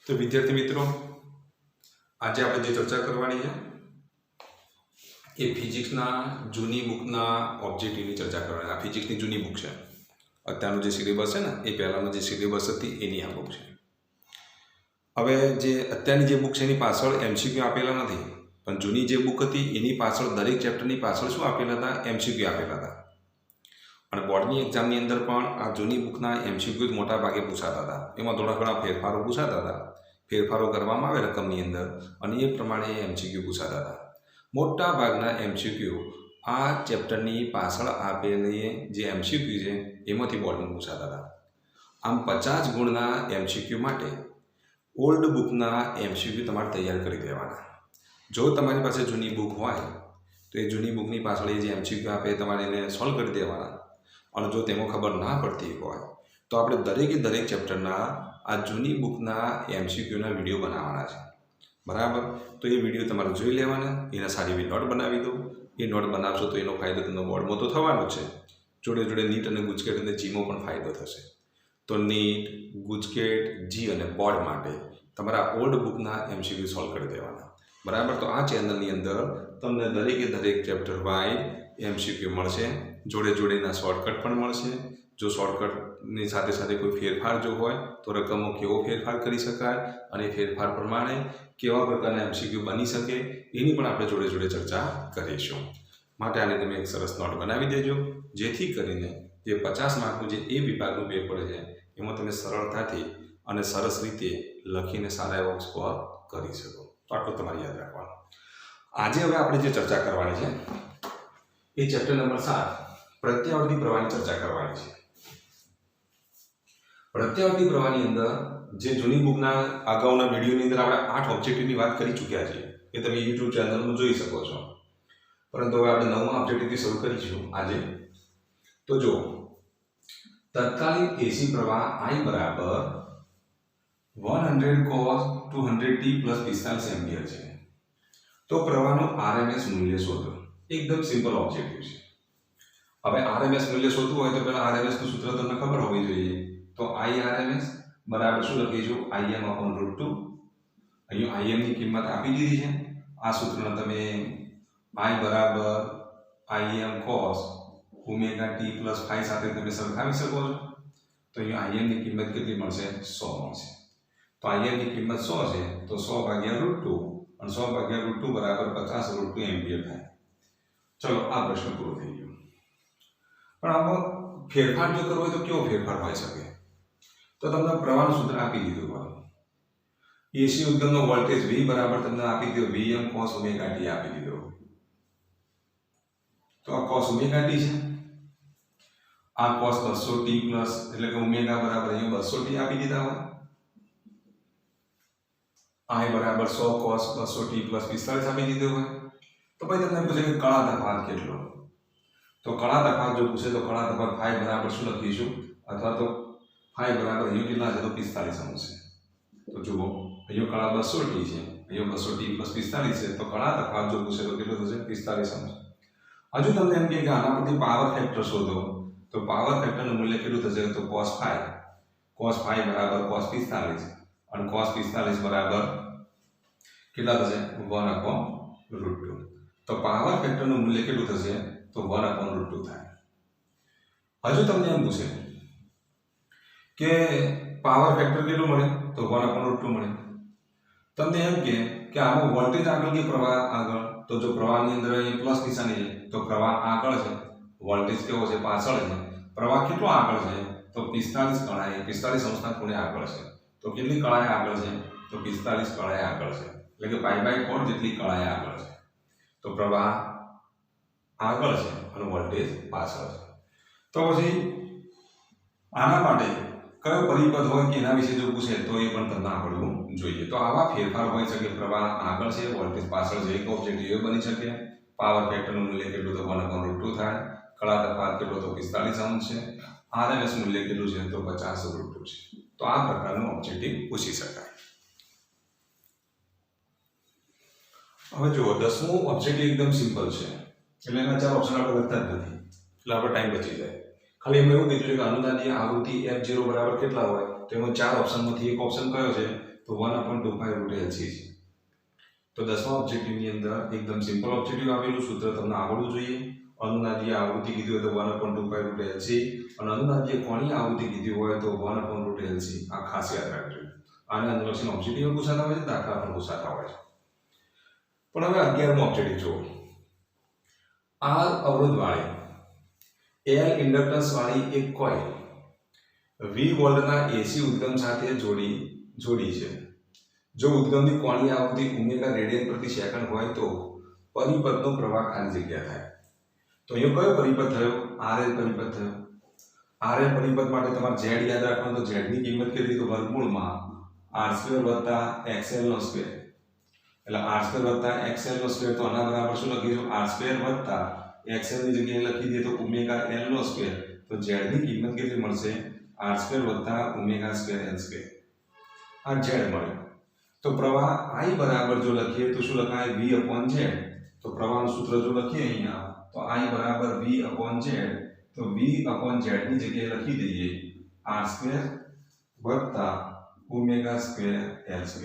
तो विद्यार्थी मित्रों, आज આપણે જે ચર્ચા કરવાની છે એ ફિઝિક્સના જૂની બુકના ઓબ્જેક્ટિવની ચર્ચા કરવાની. આ ફિઝિક્સની જૂની બુક છે. અત્યારનું જે સિલેબસ છે ને એ પહેલાંનું જે સિલેબસ હતી એની આ બુક છે. હવે જે અત્યારની જે બુક છે એની પાછળ એમસીક્યુ આપેલા નથી, પણ જૂની જે બુક હતી એની પાછળ દરેક ચેપ્ટરની પાછળ શું આપેલા હતા? એમસીક્યુ આપેલા હતા. અને બોર્ડની એક્ઝામની અંદર પણ આ જૂની બુકના એમસીક્યુ જ મોટા ભાગે પૂછાતા હતા. એમાં થોડા ઘણા ફેરફારો પૂછાતા હતા. ફેરફારો કરવામાં આવે રકમની અંદર અને એ પ્રમાણે એમસીક્યુ પૂછાતા હતા. મોટા ભાગના એમસીક્યુ આ ચેપ્ટરની પાછળ આપેલી જે એમસીક્યુ છે એમાંથી બોર્ડમાં પૂછાતા હતા. આમ 50 ગુણના એમસીક્યુ માટે ઓલ્ડ બુકના એમસીક્યુ તમારે તૈયાર કરી દેવાના. જો તમારી પાસે જૂની બુક હોય તો એ જૂની બુકની પાછળ એ જે એમસીક્યુ આપે તમારે એને સોલ્વ કરી દેવાના. અને જો તેમાં ખબર ના પડતી હોય તો આપણે દરેકે દરેક ચેપ્ટરના આ જૂની બુકના એમસીક્યુના વિડીયો બનાવવાના છે. બરાબર? તો એ વિડીયો તમારે જોઈ લેવાના, એના સારી એવી નોટ બનાવી દો. એ નોટ બનાવશો તો એનો ફાયદો તમને બોર્ડમાં તો થવાનો જ છે. જોડે જોડે નીટ અને ગુજકેટ અને જીમાં પણ ફાયદો થશે. તો નીટ, ગુજકેટ, જી અને બોર્ડ માટે તમારા ઓલ્ડ બુકના એમસીક્યુ સોલ્વ કરી દેવાના. બરાબર? તો આ ચેનલની અંદર તમને દરેકે દરેક ચેપ્ટર વાઇઝ એમસીક્યુ મળશે. જોડે જોડેના શોર્ટકટ પણ મળશે. જો શોર્ટકટની સાથે સાથે કોઈ ફેરફાર જો હોય તો રકમો કેવો ફેરફાર કરી શકાય અને ફેરફાર પ્રમાણે કેવા પ્રકારના એમસીક્યુ બની શકે એની પણ આપણે જોડે જોડે ચર્ચા કરીશું. માટે આને તમે એક સરસ નોટ બનાવી દેજો, જેથી કરીને જે 50 માર્કનું જે એ વિભાગનું પેપર છે એમાં તમે સરળતાથી અને સરસ રીતે લખીને સારા એવો સ્કોર કરી શકો. તો આટલું તમારે યાદ રાખવાનું. આજે હવે આપણે જે ચર્ચા કરવાની છે એ ચેપ્ટર નંબર 7 પ્રત્યાવર્તી પ્રવાહની ચર્ચા કરવાની છે. પ્રત્યાવર્તી પ્રવાહની અંદર જે જૂની બુકના અગાઉના વિડીયોની અંદર આપણે 8 ઓબ્જેક્ટિવની વાત કરી ચૂક્યા છીએ. એ તમે YouTube ચેનલમાં જોઈ શકો છો. પરંતુ હવે આપણે 9મા ઓબ્જેક્ટિવથી શરૂ કરીશું આજે. તો જો તત્કાલીન એસી પ્રવાહ I બરાબર 100 cos 200t + 45 એમ્પિયર છે. તો પ્રવાહનું RMS મૂલ્ય શોધો. એકદમ સિમ્પલ ઓબ્જેક્ટિવ છે. હવે RMS મૂલ્ય શોધવું હોય તો પહેલા RMS નું સૂત્ર તમને ખબર હોવી જોઈએ. તો IRMS બરાબર શું લખીશું? Im/√2. અહીં Im ની કિંમત આપી દીધી છે. આ સૂત્રને તમે I બરાબર Im cos ω t + phi સાથે તમે સરખાવી શકો છો. તો અહીં Im ની કિંમત કેટલી મળશે? 100 મળશે. તો Im ની કિંમત 100 છે તો 100/√2 અને 100/√2 બરાબર 50√2 એમ્પિયર થાય. ચલો આ પ્રશ્ન પૂરો થઈ ગયો. પણ આમાં ફેરફાર જો કરવો હોય તો કેવો ફેરફાર હોઈ શકે? તો તમને પ્રવાહનું સૂત્ર આપી દીધું હોય. એસી ઉદ્ગમનો વોલ્ટેજ V બરાબર તમને આપી દીધો Vm cos ω t આપી દીધો. તો આ cos ω t છે. આ cos 200t પ્લસ એટલે કે ω બરાબર અહીંયા 200t આપી દીધા હોય. I બરાબર 100 cos 200t + 45 આપી દીધો હોય. તો પછી તમને પૂછે કે કળા તફાવત કેટલો? તો કળા તફાવત જો પૂછે તો કળા તફાવત phi બરાબર શું લખીશું? અથવા તો phi બરાબર અહીંયા કેટલા છે? તો 45 અંશ છે. તો જુઓ અહીંયા કળા 200t છે, અહીંયા 200t + 45 છે. તો કળા તફાવત જો પૂછે તો કેટલો થશે? 45 અંશ. હજુ તમને એમ કે આના પરથી પાવર ફેક્ટર શોધો. તો પાવર ફેક્ટરનું મૂલ્ય કેટલું થશે? તો cos phi. cos phi બરાબર cos 45 અને cos 45 બરાબર કેટલા થશે? 1/√2. તો પાવર ફેક્ટરનું મૂલ્ય કેટલું થશે? તો 1/√2 થાય. હજુ તમને એમ પૂછે કે પાવર ફેક્ટર કેટલું મળે? તો 1/√2 મળે. તમને એમ કે આમાં વોલ્ટેજ આગળ કે પ્રવાહ આગળ? તો જો પ્રવાહની અંદર અહીં પ્લસ નિશાની છે તો પ્રવાહ આગળ છે, વોલ્ટેજ કેવો છે? પાછળ છે. પ્રવાહ કેટલો આગળ છે? તો 45 કળાએ 45 અંશના ખૂણે આગળ છે. તો કેટલી કળાએ આગળ છે? તો 45 કળાએ આગળ છે. એટલે કે π/4 જેટલી કળાએ આગળ છે. તો પ્રવાહ આગળ છે અને વોલ્ટેજ પાછળ છે. તો પછી આના માટે કયો પરિપથ હોય કે એના વિશે જો પૂછે તો એ પણ તમને આવડવું જોઈએ. તો આવા ફેરફાર હોઈ શકે. પ્રવાહ આગળ છે, વોલ્ટેજ પાછળ છે. એક ઓબ્જેક્ટિવ એ બની શકે. પાવર ફેક્ટરનું મૂલ્ય કેટલું? તો 1/√2 થાય. કળા તફાવત કેટલો? તો 45 અંશ છે. RMS મૂલ્ય કેટલું છે? તો 50√2 છે. તો આ પ્રકારનું ઓબ્જેક્ટિવ પૂછી શકાય. હવે જુઓ 10મું ઓબ્જેક્ટિવ એકદમ સિમ્પલ છે. એટલે એના 4 ઓપ્શન આપણે લખતા જ નથી. એટલે આપણો ટાઈમ બચી જાય. ખાલી એમાં એવું કીધું કે અનુનાદીય આવૃત્તિ f0 બરાબર કેટલા હોય? તો એમાં 4 ઓપ્શનમાંથી એક ઓપ્શન કયો છે? તો 1/2π√LC છે। તો 10મા ઓબ્જેક્ટિવની અંદર એકદમ સિમ્પલ ઓબ્જેક્ટિવ આપેલું, સૂત્ર તમને આવડવું જોઈએ। અનુનાદીય આવૃત્તિ કીધી હોય તો 1/2π√LC, અને અનુનાદીય કોણીય આવૃત્તિ કીધી હોય તો 1/√LC। આ ખાસ યાદ રાખજો। આને અનુલક્ષીને ઓબ્જેક્ટિવ પૂછાતા હોય છે, દાખલા પણ પૂછાતા હોય છે। પણ હવે 11મો ઓબ્જેક્ટિવ જુઓ। R અવરોધવાળી L ઇન્ડક્ટન્સ વાળી એક કોઇલ V વોલ્ટના AC ઉદ્ગમ સાથે જોડી છે। જો ઉદ્ગમની કોણીય આવૃત્તિ ઓમેગા રેડિયન પ્રતિ સેકન્ડ હોય તો પરિપથનો પ્રવાહ ખાલી જગ્યા થાય। તો અહીંયા કયો પરિપથ થયો? RL પરિપથ થયો। RL પરિપથ માટે તમારે Z યાદ રાખવાનું, તો Z ની કિંમત કેટલી? તો વર્ગમૂળમાં R² + XL²। એટલે R² + XL², તો આના બરાબર શું લખીશું? R² + XL ની જગ્યાએ લખી દઈએ તો ωL²। તો Z ની કિંમત કેટલી મળશે? R² + ω²L²। આ Z મળ્યો। તો પ્રવાહ I બરાબર જો લખીએ તો શું લખાય? V/Z। તો પ્રવાહનું સૂત્ર જો લખીએ અહીંયા તો I બરાબર V/Z। તો V/Z ની જગ્યાએ લખી દઈએ R² + ω²L²।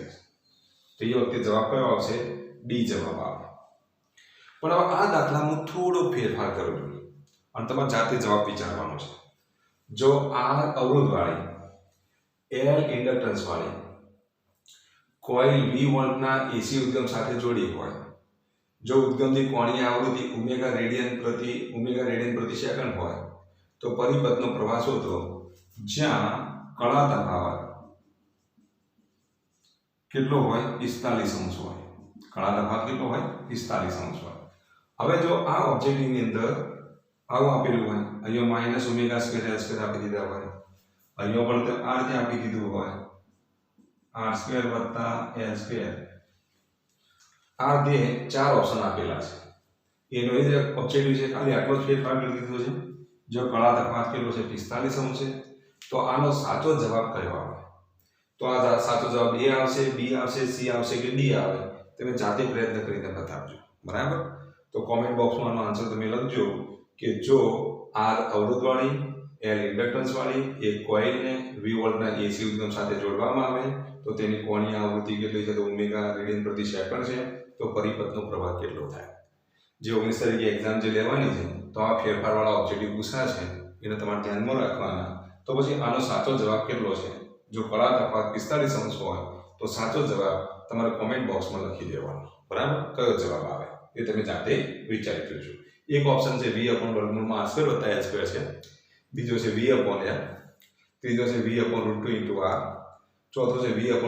તો એ વખતે જવાબ કયો આવશે? ડી જવાબ આવે। પણ હવે આ દાખલામાં થોડો ફેરફાર કરવો જોઈએ અને તમારે જાતે જવાબ વિચારવાનો છે। જો R અવરોધવાળી L ઇન્ડક્ટન્સ વાળી કોઇલ V વોલ્ટના AC ઉદ્ગમ સાથે જોડી હોય, જો ઉદ્ગમની કોણીય આવૃત્તિ ઓમેગા રેડિયન પ્રતિ સેકન્ડ હોય, તો પરિપથનો પ્રવાહ શોધો જ્યાં કળા તફાવત કેટલો હોય? 45° હોય। કળા તફાવત કેટલો હોય? 45° હોય। હવે જો આ ઓબ્જેક્ટિવની અંદર આવું આપેલું હોય, અહીંયા -ω²L² આપી દીધા હોય, અહીંયા પણ આ રીતે આપી દીધું હોય R² + L², આ જે ચાર ઓપ્શન આપેલા છે એનો એ જ ઓબ્જેક્ટિવ છે, ખાલી આટલો જ ફેરફાર કરી દીધો છે। જો કળા તફાવત કેટલો છે? 45° છે। તો આનો સાચો જવાબ કયો આવે? તો આ સાચો જવાબ A આવશે, B આવશે, C આવશે કે D આવે? તમે જાતે પ્રયત્ન કરીને બતાવજો, બરાબર? તો કોમેન્ટ બોક્સમાં આનો આન્સર તમે લખજો કે જો R અવરોધવાળી L ઇન્ડક્ટન્સ વાળી એક કોઇલને V વોલ્ટના AC ઉદ્ગમ સાથે જોડવામાં આવે તો તેની કોણીય આવૃત્તિ કેટલી છે? તો ઓમેગા રેડિયન પ્રતિ સેકન્ડ છે। તો પરિપથનો પ્રવાહ કેટલો થાય? જે 19 તારીખે એક્ઝામ જે લેવાની છે, તો આ ફેરફારવાળા ઓબ્જેક્ટિવ પૂછાશે, એને તમારે ધ્યાનમાં રાખવાના। તો પછી આનો સાચો જવાબ કેટલો છે? જો કળા તફાવત 45° હોય તો સાચો જવાબ તમારે કોમેન્ટ બોક્સમાં લખી દેવાનો, બરાબર? કયો જવાબ આવે એ તમે જાતે વિચારી લેજો। એક ઓપ્શન છે V/√R² + L² છે, બીજો છે V/L, ત્રીજો છે V/√2 × R, ચોથો છે V/√R² -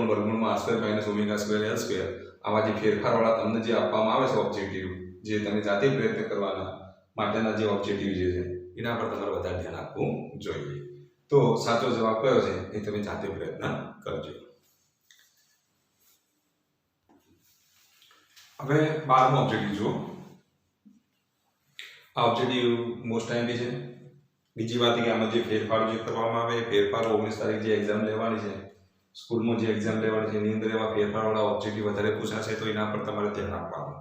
ω²L²। આવા જે ફેરફારવાળા તમને જે આપવામાં આવે છે ઓબ્જેક્ટિવ, જે તમે જાતે પ્રયત્ન કરવાના માટેના જે ઓબ્જેક્ટિવ જે છે એના પર તમારે વધારે ધ્યાન આપવું જોઈએ। તો સાચો જવાબ કયો છે એ તમે જાતે પ્રયત્ન કરજો। હવે 12મો ઓબ્જેક્ટિવ જુઓ। આ ઓબ્જેક્ટિવ મોસ્ટ ટાઈમ છે। બીજી વાત કે આમાં જે ફેરફાર જે કરવામાં આવે, ફેરફારો 19 તારીખ જે એક્ઝામ લેવાની છે, સ્કૂલમાં જે એક્ઝામ લેવાની છે એની અંદર એવા ફેરફારવાળા ઓબ્જેક્ટિવ વધારે પૂછાશે, તો એના પર તમારે ધ્યાન આપવાનું।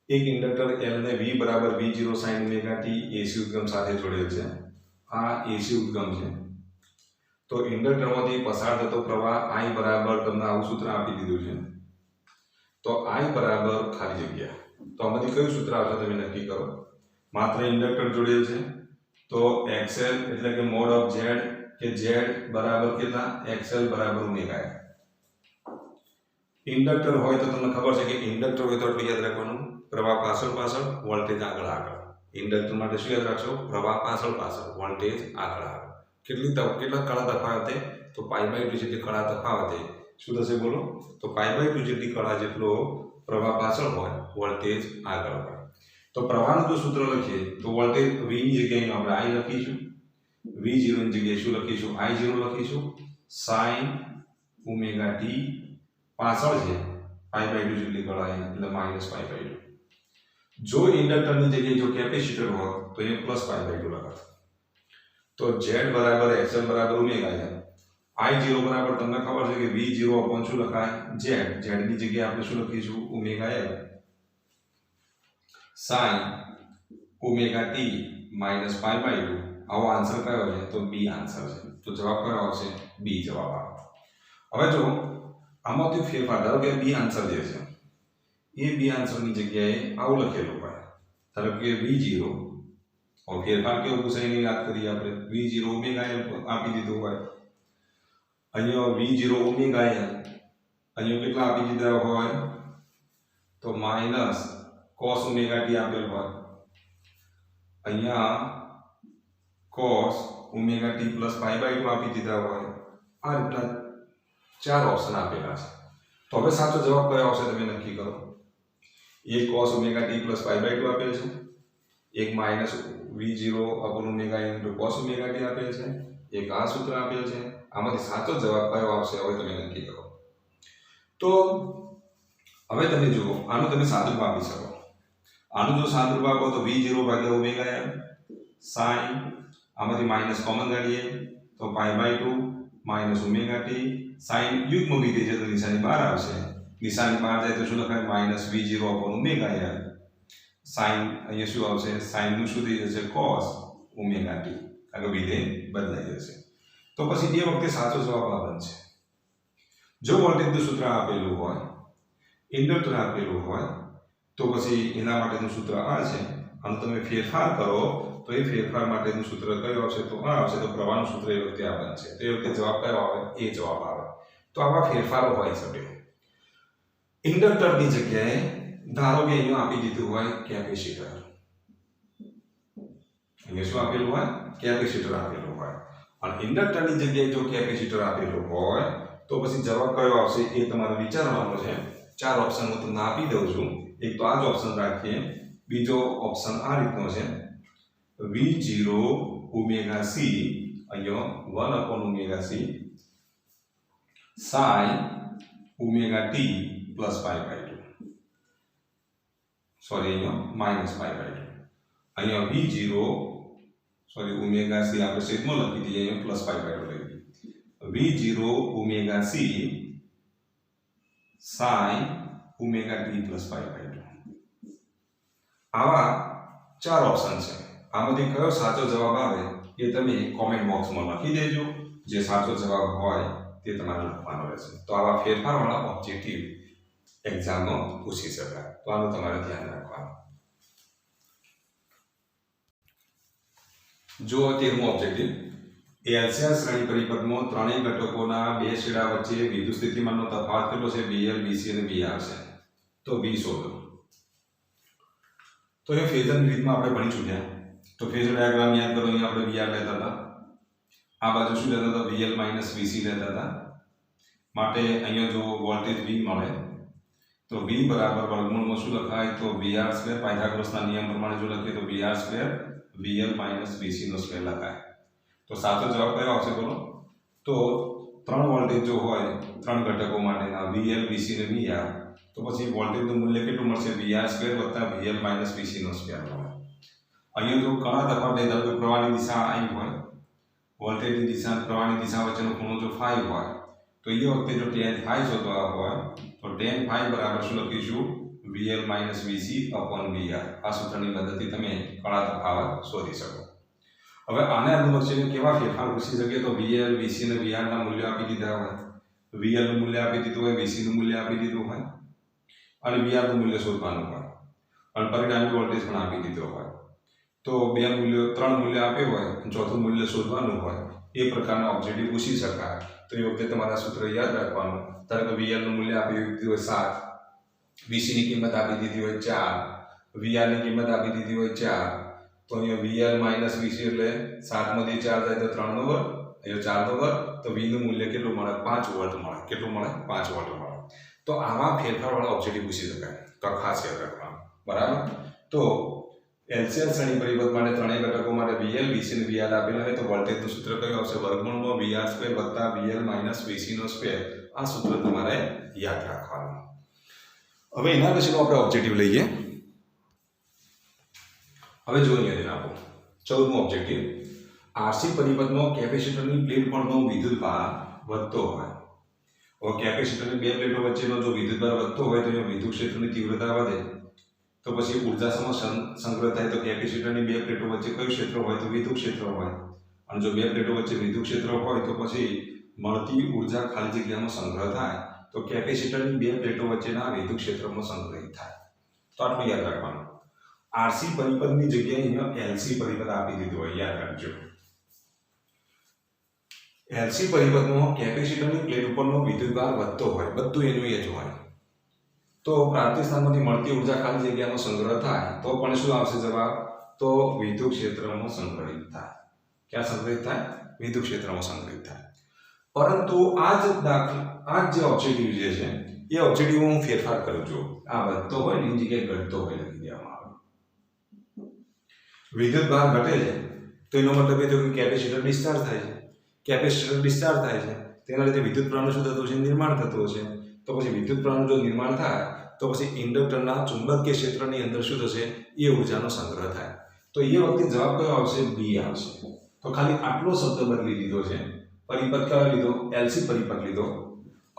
એક ઇન્ડક્ટર L ને V = V0 sin ωt AC ઉદ્ગમ સાથે જોડેલ છે। આ AC ઉદ્ગમ છે। તો ઇન્ડક્ટરમાંથી પસાર થતો પ્રવાહ I બરાબર તમને આવું સૂત્ર આપી દીધું છે। તો I બરાબર ખાલી જગ્યા, તો આમાંથી કયું સૂત્ર આવશે તમે નક્કી કરો। માત્ર ઇન્ડક્ટર જોડેલ છે તો XL એટલે કે mod of Z, કે Z બરાબર કેટલા? XL બરાબર ωL। ઇન્ડક્ટર હોય તો તમને ખબર છે કે ઇન્ડક્ટર હોય તો એટલું યાદ રાખવાનું, પ્રવાહ પાછળ વોલ્ટેજ આગળ। ઇન્ડક્ટર માટે શું યાદ રાખશો? પ્રવાહ પાછળ વોલ્ટેજ આગળ। કેટલા કળા તફાવતે? તો π/2 જેટલી કળા તફાવતે શું થશે બોલો? તો π/2 જેટલી કળા જેટલો પ્રવાહ પાછળ હોય, વોલ્ટેજ આગળ હોય। તો પ્રવાહનું જો સૂત્ર લખીએ તો વોલ્ટેજ V ની જગ્યાએ આપણે I લખીશું, V0 ની જગ્યાએ શું લખીશું? I0 લખીશું, sin ωt પાછળ છે π/2 જેટલી કળા એટલે -π/2। જો ઇન્ડક્ટરની જગ્યાએ જો કેપેસિટર હોત તો એ +π/2 લખત। તો Z બરાબર XL બરાબર ωL, I0 બરાબર તમને ખબર છે કે V0 upon શું લખાય? Z ની જગ્યાએ આપણે શું લખીશું? ωL sin ωt -π/2। આવો આન્સર કયો છે? તો B આન્સર છે। તો જવાબ કયો આવશે? B જવાબ આવે। હવે જો આમાંથી ફેરફાર ધારો કે બી આન્સર જે છે એ બી આન્સરની જગ્યાએ આવું લખેલું હોય ધારો કે V0 ફેરફાર કેવો પૂછાય એની વાત કરીએ આપણે V0 ઓમેગા એલ આપી દીધું હોય અહીંયા V0 ઓમેગા એલ અહીંયા કેટલા આપી દીધા હોય તો માઇનસ cos ઓમેગા ટી આપેલ હોય અહીંયા cos ઓમેગા ટી પ્લસ π/2 આપી દીધા હોય આ રીતના 4 ઓપ્શન આપેલા છે તો હવે સાચો જવાબ કયો આવશે તમે નક્કી કરો એક cos ઓમેગા ટી પ્લસ π/2 આપેલ છે એક minus V0 upon omega into cos omega T આપેલ છે એક આ સૂત્ર આપેલ છે આમાંથી સાચો જવાબ કયો આવશે હવે તમે નક્કી કરો તો હવે તમે જુઓ આનું તમે સાદુરૂપ આપી શકો આનું જો સાદુરૂપ આપો તો V0 ભાગ્યા ઓમેગા એલ sin આમાંથી માઇનસ કોમન કાઢીએ તો π/2 માઇનસ ઓમેગા ટી sin યુગ્મ વિધેય છે તો નિશાની બહાર આવશે નિશાની બહાર જાય તો શું લખાય minus V0 upon omega L sin અહીંયા શું આવશે sin નું શું થઈ જશે cos ઓમેગા ટી આગળ વિધેય બદલાઈ જશે તો પછી એ વખતે સાચો જવાબ આ બનશે જો વોલ્ટેજનું સૂત્ર આપેલું હોય ઇન્ડક્ટર આપેલું હોય તો પછી એના માટેનું સૂત્ર આ છે અને તમે ફેરફાર કરો તો એ ફેરફાર માટેનું સૂત્ર કયું આવશે તો આ આવશે તો પ્રવાહનું સૂત્ર એ વખતે આ બનશે તો એ વખતે જવાબ કયો આવે એ જવાબ આવે તો આવા ફેરફારો હોઈ શકે ઇન્ડક્ટરની જગ્યાએ ધારો કે અહીંયા આપી દીધું હોય કેપેસિટર અહીંયા શું આપેલું હોય કેપેસિટર આપેલું હોય અને ઇન્ડક્ટરની જગ્યાએ જો કેપેસિટર આપેલું હોય તો પછી જવાબ કયો આવશે એ તમારે વિચારવાનો છે 4 ઓપ્શન હું તમને આપી દઉં છું એક તો આ જ ઓપ્શન રાખીએ બીજો ઓપ્શન આ રીતનો છે V0 ઓમેગા c અહીંયા 1 upon omega c sin omega t plus π/2 sorry અહીંયા માઇનસ π/2 અહીંયા V0 સોરી ઓમેગા c આપણે છેદમાં લખી દઈએ અહીંયા પ્લસ π/2 લખી V0 omega c sin omega t plus π/2 આવા 4 ઓપ્શન છે આમાંથી કયો સાચો જવાબ આવે એ તમે કોમેન્ટ બોક્સમાં લખી દેજો જે સાચો જવાબ હોય તે તમારે લખવાનો રહેશે તો આવા ફેરફારવાળા ઓબ્જેક્ટિવ એક્ઝામમાં પૂછી શકાય તો આનું તમારે ધ્યાન રાખવાનું જો 13મો ઓબ્જેક્ટિવ એલસીઆર શ્રેણી પરિપથમાં ત્રણેય ઘટકોના બે છેડા વચ્ચે વિદ્યુત સ્થિતિમાનનો તફાવત કેટલો છે VL VC અને VR છે તો V શોધો તો એ ફેઝરની રીતમાં આપણે ભણી ચૂક્યા તો ફેઝર ડાયાગ્રામ યાદ કરો અહીંયા આપણે VR લેતા હતા આ બાજુ શું લેતા હતા VL VC લેતા હતા માટે અહીંયા જો વોલ્ટેજ V મળે તો V બરાબર વર્ગમૂળમાં શું લખાય તો VR² પાયથાગોરસના નિયમ પ્રમાણે જો લખીએ તો VR² VL VC નો સ્ક્વેર લખાય તો સાચો જવાબ કયો આવશે બોલો તો ત્રણ વોલ્ટેજ જો હોય ત્રણ ઘટકો માટેના VL VC અને VR તો પછી વોલ્ટેજનું મૂલ્ય કેટલું મળશે VR² VL VC નો સ્ક્વેર મળે અહીંયા જો કણા તફાવત લે તો પ્રવાહની દિશા I હોય વોલ્ટેજની દિશા પ્રવાહની દિશા વચ્ચેનો ખૂણો જો phi હોય તો એ વખતે જો tan phi શોધવા હોય તો tan phi બરાબર શું લખીશું VL VC upon VR આ સૂત્રની મદદથી તમે કણા તફાવત શોધી શકો હવે આને અનુલક્ષીને કેવા ફેરફાર પૂછી શકીએ તો VL VC અને VR ના મૂલ્યો આપી દીધા હોય VL નું મૂલ્ય આપી દીધું હોય VC નું મૂલ્ય આપી દીધું હોય અને VR નું મૂલ્ય શોધવાનું હોય અને પરિણામી વોલ્ટેજ પણ આપી દીધો હોય તો ત્રણ મૂલ્ય આપ્યું હોય ચોથું મૂલ્ય શોધવાનું હોય એ પ્રકારના ઓબ્જેક્ટિવ પૂછી શકાય તો એ વખતે તમારા સૂત્ર યાદ રાખવાનું ધારો કે VL નું મૂલ્ય આપી દીધું હોય 7 VC ની કિંમત આપી દીધી હોય 4 VR ની કિંમત આપી દીધી હોય 4 તો અહીંયા VL VC એટલે 7 માંથી 4 જાય તો 3 નો વર્ગ અહીંયા 4 નો વર્ગ તો V નું મૂલ્ય કેટલું મળે 5 વોલ્ટ મળે કેટલું મળે 5 વોલ્ટ મળે તો આવા ફેરફારવાળા ઓબ્જેક્ટિવ પૂછી શકાય તો ખાસ યાદ રાખવાનું બરાબર તો એલસીઆર શ્રેણી પરિપથ માટે ત્રણેય ઘટકો માટે VL VC અને VR આપેલા હોય તો વોલ્ટેજનું સૂત્ર કયું આવશે વર્ગમૂળમાં VR² VL VC નો સ્ક્વેર આ સૂત્ર તમારે યાદ રાખવાનું હવે એના પછીનો આપણે ઓબ્જેક્ટિવ લઈએ હવે જો અહીંયા આપો 14મો ઓબ્જેક્ટિવ આરસી પરિપથમાં કેપેસિટરની પ્લેટ પરનો વિદ્યુતભાર વધતો હોય હવે કેપેસિટરની બે પ્લેટો વચ્ચેનો જો વિદ્યુતભાર વધતો હોય તો અહીંયા વિદ્યુત ક્ષેત્રની તીવ્રતા વધે તો પછી ઊર્જા સંગ્રહ થાય તો કેપેસિટરની બે પ્લેટો વચ્ચે કયું ક્ષેત્ર હોય તો વિદ્યુત ક્ષેત્ર હોય અને જો બે પ્લેટો વચ્ચે વિદ્યુત ક્ષેત્ર હોય તો પછી મળતી ઉર્જા ખાલી જગ્યામાં સંગ્રહ થાય તો કેપેસિટરની બે પ્લેટો વચ્ચેના વિદ્યુત ક્ષેત્રમાં સંગ્રહિત થાય. તો આટલું યાદ રાખવાનું. આરસી પરિપથની જગ્યાએ અહીંયા એલસી પરિપથ આપી દીધું હોય, યાદ રાખજો. એલસી પરિપથમાં કેપેસિટરની પ્લેટ ઉપરનો વિદ્યુતભાર વધતો હોય, બધું એનું એ જ હોય. તો પ્રાંતિક સ્થાનમાંથી મળતી ઉર્જા ખાલી જગ્યામાં સંગ્રહ થાય તો પણ શું આવશે જવાબ? તો વિદ્યુત ક્ષેત્રમાં સંગ્રહિત થાય. ક્યાં સંગ્રહિત થાય? વિદ્યુત ક્ષેત્રમાં સંગ્રહિત થાય. પરંતુ આ જ જે ઓબ્જેક્ટિવ જે છે એ ઓબ્જેક્ટિવ હું ફેરફાર કરું છું. આ વધતો હોય ને એની જગ્યાએ ઘટતો હોય લખી દેવામાં આવે. વિદ્યુતભાર ઘટે છે તો એનો મતલબ એ થયો કે કેપેસિટર ડિસ્ચાર્જ થાય છે. કેપેસિટર ડિસ્ચાર્જ થાય છે તેના લીધે વિદ્યુત પ્રવાહનું શું થતું છે? નિર્માણ થતું હશે. તો પછી વિદ્યુત પ્રવાહનું જો નિર્માણ થાય તો પછી ઇન્ડક્ટરના ચુંબકીય ક્ષેત્રની અંદર શું થશે? એ ઉર્જાનો સંગ્રહ થાય. તો એ વખતે જવાબ કયો આવશે? બી આવશે. તો ખાલી આટલો શબ્દ બદલી લીધો છે. પરિપથ કયો લીધો? એલસી પરિપથ લીધો.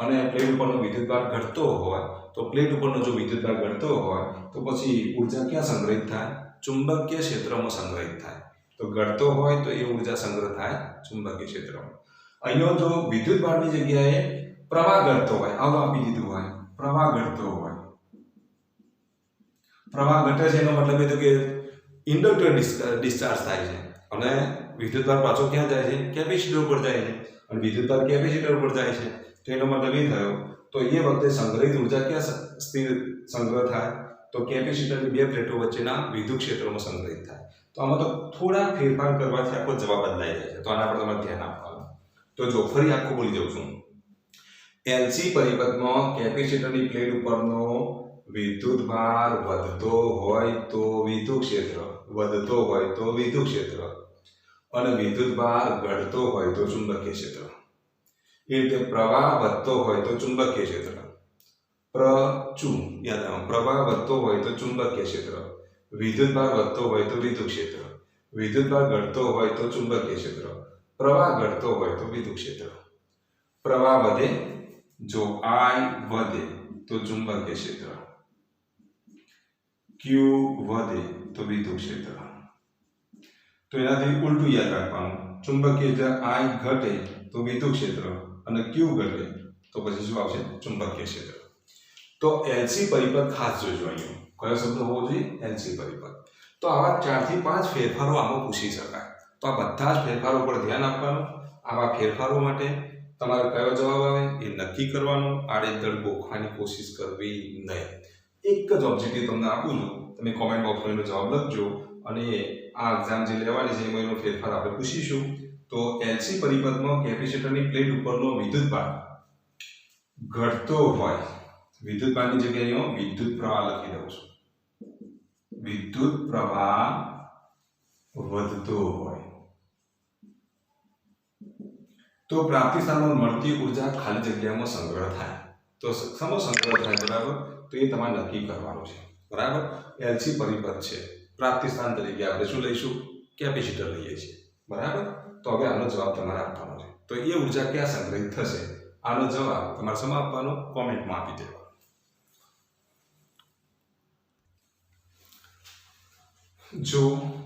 અને પ્લેટ ઉપરનો વિદ્યુતભાર ઘટતો હોય તો પ્લેટ ઉપરનો જો વિદ્યુતભાર ઘટતો હોય તો પછી ઉર્જા ક્યાં સંગ્રહિત થાય? ચુંબકીય ક્ષેત્રમાં સંગ્રહિત થાય. તો ઘટતો હોય તો એ ઉર્જા સંગ્રહ થાય ચુંબકીય ક્ષેત્રમાં. અહીંયા જો વિદ્યુતભારની જગ્યાએ પ્રવાહ ઘટતો હોય, આવું આપી દીધું હોય, પ્રવાહ ઘટતો હોય, પ્રવાહ ઘટે છે એનો મતલબ એ તો કે ઇન્ડક્ટર ડિસ્ચાર્જ થાય છે અને વિદ્યુતભાર પાછો ક્યાં જાય છે? કેપેસિટર ઉપર જાય છે. અને વિદ્યુતભાર કેપેસિટર ઉપર જાય છે તો એનો મતલબ એ થયો તો એ વખતે સંગ્રહિત ઉર્જા ક્યાં સ્થિર સંગ્રહ થાય? તો કેપેસિટરની બે પ્લેટો વચ્ચેના વિદ્યુત ક્ષેત્રોમાં સંગ્રહિત થાય. તો આમાં તો થોડા ફેરફાર કરવાથી આખો જવાબ બદલાઈ જાય છે. તો આના પર તમારે ધ્યાન આપવાનું. તો જો ફરી આખું બોલી જાઉં છું. એલસી પરિપથમાં કેપેસિટરની પ્લેટ ઉપરનો વિદ્યુતભાર વધતો હોય તો વિદ્યુત ક્ષેત્ર, વધતો હોય તો વિદ્યુત ક્ષેત્ર, અને વિદ્યુતભાર ઘટતો હોય તો ચુંબકીય ક્ષેત્ર. એ રીતે પ્રવાહ વધતો હોય તો ચુંબકીય ક્ષેત્ર, પ્રવાહ વધતો હોય તો ચુંબકીય ક્ષેત્ર, વિદ્યુતભાર વધતો હોય તો વિદ્યુત ક્ષેત્ર, વિદ્યુતભાર ઘટતો હોય તો ચુંબકીય ક્ષેત્ર, પ્રવાહ ઘટતો હોય તો વિદ્યુત ક્ષેત્ર. પ્રવાહ વધે, જો I વધે તો ચુંબકીય ક્ષેત્ર, Q વધે તો વિદ્યુત ક્ષેત્ર. તો એનાથી ઉલટું યાદ રાખવાનું. ચુંબકીય I ઘટે તો વિદ્યુત ક્ષેત્ર અને Q ઘટે તો પછી શું આવશે? ચુંબકીય ક્ષેત્ર. તો એલસી પરિપથ ખાસ જોજો. અહીંયા કયો શબ્દ હોવો જોઈએ? એલસી પરિપથ. તો આવા 4 થી 5 ફેરફારો આમાં પૂછી શકાય. તો આ બધા જ ફેરફારો પર ધ્યાન આપવાનું. આવા ફેરફારો માટે તમારે કયો જવાબ આવે એ નક્કી કરવાનું. આડેધડ ગોખવાની કોશિશ કરવી નહીં. એક જ ઓબ્જેક્ટિવ તમને આપું છું, તમે કોમેન્ટ બોક્સમાં એનો જવાબ લખજો અને આ એક્ઝામ જે લેવાની છે એમાં એનો ફેરફાર આપણે પૂછીશું. તો એલસી પરિપથમાં કેપેસિટરની પ્લેટ ઉપરનો વિદ્યુતભાર ઘટતો હોય, વિદ્યુતભારની જગ્યાએ વિદ્યુત પ્રવાહ લખી દઉં છું. વિદ્યુત પ્રવાહ વધતો હોય તો પ્રાપ્તિ સ્થાનમાં મળતી ઉર્જા ખાલી જગ્યામાં સંગ્રહ થાય. તો સમો સંગ્રહ થાય, બરાબર? તો એ તમારે નક્કી કરવાનું છે, બરાબર? એલસી પરિપથ છે. પ્રાપ્તિ સ્થાન તરીકે આપણે શું લઈશું? કેપેસિટર લઈએ છીએ, બરાબર? તો હવે આનો જવાબ તમારે આપવાનો છે. તો એ ઉર્જા ક્યાં સંગ્રહિત થશે? આનો જવાબ તમારે સમા આપવાનો, કોમેન્ટમાં આપી દેવાનો. જો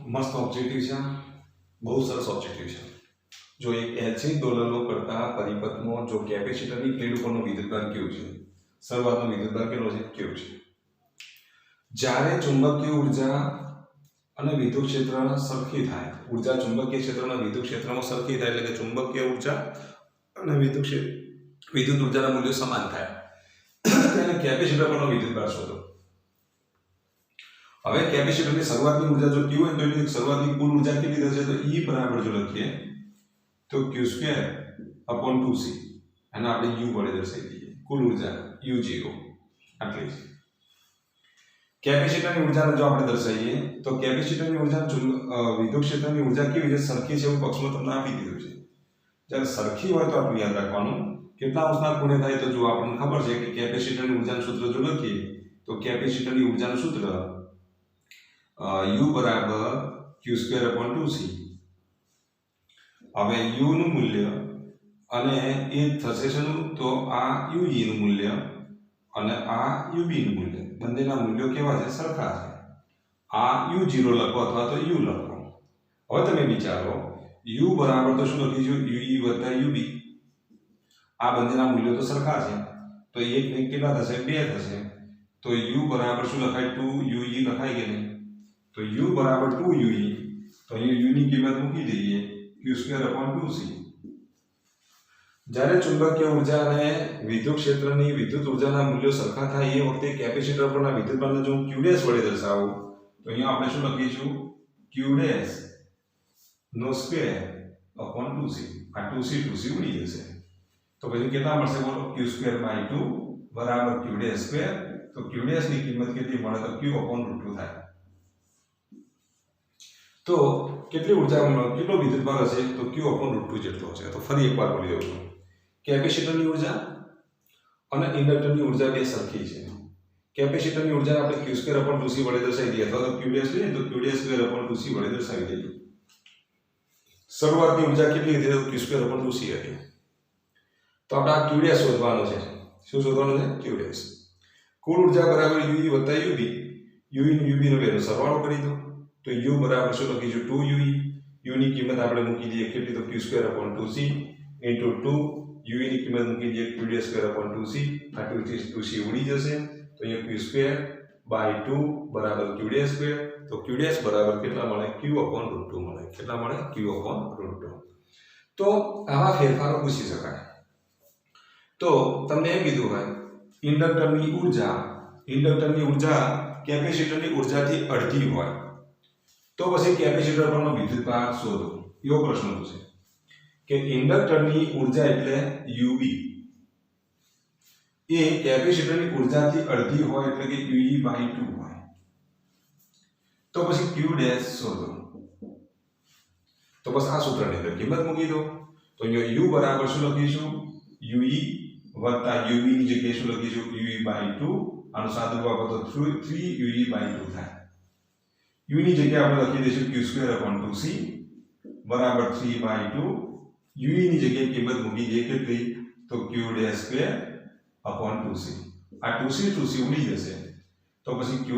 મસ્ત ઓબ્જેક્ટિવ છે, બહુ સરસ ઓબ્જેક્ટિવ છે. જો એક એલસી દોલનો કરતા પરિપથમાં જો કેપેસિટરની પ્લેટ ઉપરનો વિદ્યુતભાર કેવું છે? શરૂઆતનો વિદ્યુતભાર કેટલો છે? કેવું છે? જ્યારે ચુંબકીય ઉર્જા અને વિદ્યુત ક્ષેત્ર સરખી થાય, ઉર્જા ચુંબકીય ક્ષેત્રના વિદ્યુત ક્ષેત્રમાં સરખી થાય એટલે કે ચુંબકીય ઉર્જા અને વિદ્યુત ઉર્જાના મૂલ્યો સમાન થાય તેને કેપેસિટર પરનો વિદ્યુતભાર શોધો. હવે કેપેસિટરની શરૂઆતની ઉર્જા જો Q હોય તો એની શરૂઆતની કુલ ઉર્જા કેટલી થશે? તો E બરાબર જો લખીએ તો Q² upon 2C, અને આપણે U વડે દર્શાવી દઈએ. કુલ ઉર્જા U0 આટલી છે. કેપેસિટરની ઉર્જાને જો આપણે દર્શાવીએ તો કેપેસિટરની ઉર્જા વિદ્યુત ક્ષેત્રની ઉર્જા કેવી છે? સરખી છે એવું પક્ષમાં તમને આપી દીધું છે. જ્યારે સરખી હોય તો આપણે યાદ રાખવાનું કેટલા અંશના ખૂણે થાય. તો જો આપણને ખબર છે કે કેપેસિટરની ઉર્જાનું સૂત્ર જો લખીએ તો કેપેસિટરની ઉર્જાનું સૂત્ર U બરાબર Q² upon 2C. હવે U નું મૂલ્ય અને એ થશે શેનું? તો આ UE નું મૂલ્ય અને આ UB નું મૂલ્ય, બંનેના મૂલ્યો કેવા છે? સરખા છે. આ U0 લખો અથવા તો U લખો. હવે તમે વિચારો U બરાબર તો શું લખીશું? UE વત્તા UB. આ બંનેના મૂલ્યો તો સરખા છે તો એક કેટલા થશે 2 થશે તો u બરાબર શું લખાય 2ue લખાય કે નહીં તો u બરાબર 2ue તો અહીંયા u ની કિંમત મૂકી દઈએ q²/2c જ્યારે ચુંબકીય ઉર્જા અને વિદ્યુત ક્ષેત્રની વિદ્યુત ઉર્જાના મૂલ્યો સરખા થાય એ વખતે કેપેસિટર પરના વિદ્યુતભારને જો q' વડે દર્શાવું તો અહીંયા આપણે શું લખીશું q' નો સ્ક્વેર/2c આ 2c ઉડી જશે તો પછી કેટલા મળશે બોલો q²/2 બરાબર q' તો q' ની કિંમત કેટલી મળે તો q/√2 થાય તો કેટલી ઉર્જા મળે કેટલો વિદ્યુતભાર હશે તો q/√2 જેટલો હશે તો ફરી એકવાર બોલી દઉં છું કેપેસિટરની ઉર્જા અને ઇન્ડક્ટરની ઉર્જા બે સરખી છે કેપેસિટરની ઉર્જા આપણે q²/2c વડે દર્શાવી દઈએ અથવા તો q' લઈએ તો q'²/2c વડે દર્શાવી દઈએ શરૂઆતની ઉર્જા કેટલી હતી તો q²/2c હતી તો આપણે આ q' શોધવાનો છે શું શોધવાનું છે q' કુલ ઉર્જા બરાબર ue વત્તા ub ue અને ub નો બેનો સરવાળો કરી દો તો u બરાબર શું લખીશું 2ue u ની કિંમત આપણે મૂકી દઈએ કેટલી તો q²/2c into 2 u ની કિંમત મૂકી દઈએ q'²/2c આ 2c ઉડી જશે તો અહીંયા q²/2 બરાબર q'² તો q' બરાબર કેટલા મળે q/√2 મળે કેટલા મળે q/√2 તો આવા ફેરફારો પૂછી શકાય તો તમને એમ કીધું હોય ઇન્ડક્ટરની ઉર્જા કેપેસિટરની ઉર્જાથી અડધી હોય તો પછી કેપેસિટર પરનો વિદ્યુતભાર શોધો એવો પ્રશ્ન પૂછે કે ઇન્ડક્ટરની ઉર્જા એટલે UB એ કેપેસિટરની ઉર્જાથી અડધી હોય એટલે કે UE/2 હોય તો પછી q' શોધો તો બસ આ સૂત્રની અંદર કિંમત મૂકી દો તો અહીંયા u બરાબર શું લખીશું UE વત્તા UB ની જગ્યાએ શું લખીશું UE/2 આનો સાદુરૂપ આપો તો 3UE/2 થાય u ની જગ્યાએ આપણે લખી દઈશું q²/2c બરાબર 3/2 ue ની જગ્યાએ કિંમત મૂકી દઈએ કેટલી તો q'²/2c આ 2c ઉડી જશે તો પછી q'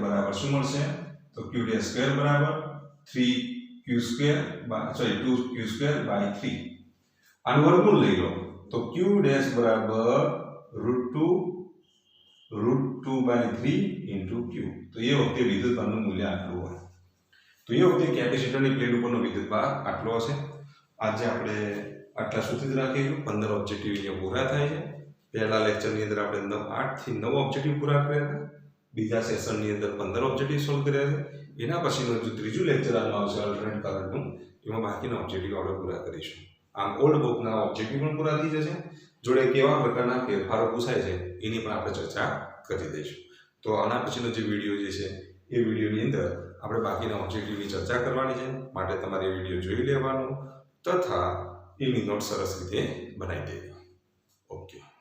બરાબર શું મળશે તો q' બરાબર 2q²/3 આનું વર્ગમૂળ લઈ લો તો q' બરાબર √2/3 into q તો એ વખતે વિદ્યુતભારનું મૂલ્ય આટલું હોય તો એ વખતે કેપેસિટરની પ્લેટ ઉપરનો વિદ્યુતભાર આટલો હશે આજે આપણે આટલા સુધી જ રાખીશું 15 ઓબ્જેક્ટિવ અહીંયા પૂરા થાય છે પહેલા લેક્ચરની અંદર આપણે 8 થી 9 ઓબ્જેક્ટિવ પૂરા કર્યા હતા બીજા સેશનની અંદર 15 ઓબ્જેક્ટિવ સોલ્વ કર્યા છે એના પછીનું જો ત્રીજું લેક્ચર આવશે અલ્ટરનેટ કરંટનું એમાં બાકીના ઓબ્જેક્ટિવ આપણે પૂરા કરીશું આમ ઓલ્ડ બુકના ઓબ્જેક્ટિવ પણ પૂરા થઈ જશે જોડે કેવા પ્રકારના ફેરફારો પૂછાય છે એની પણ આપણે ચર્ચા કરી દઈશું તો આના પછીનો જે વિડીયો જે છે એ વિડીયોની અંદર આપણે બાકીના ઓબ્જેક્ટિવની ચર્ચા કરવાની છે માટે તમારે એ વિડીયો જોઈ લેવાનો તથા એની નોટ સરસ રીતે બનાવી દેવી ઓકે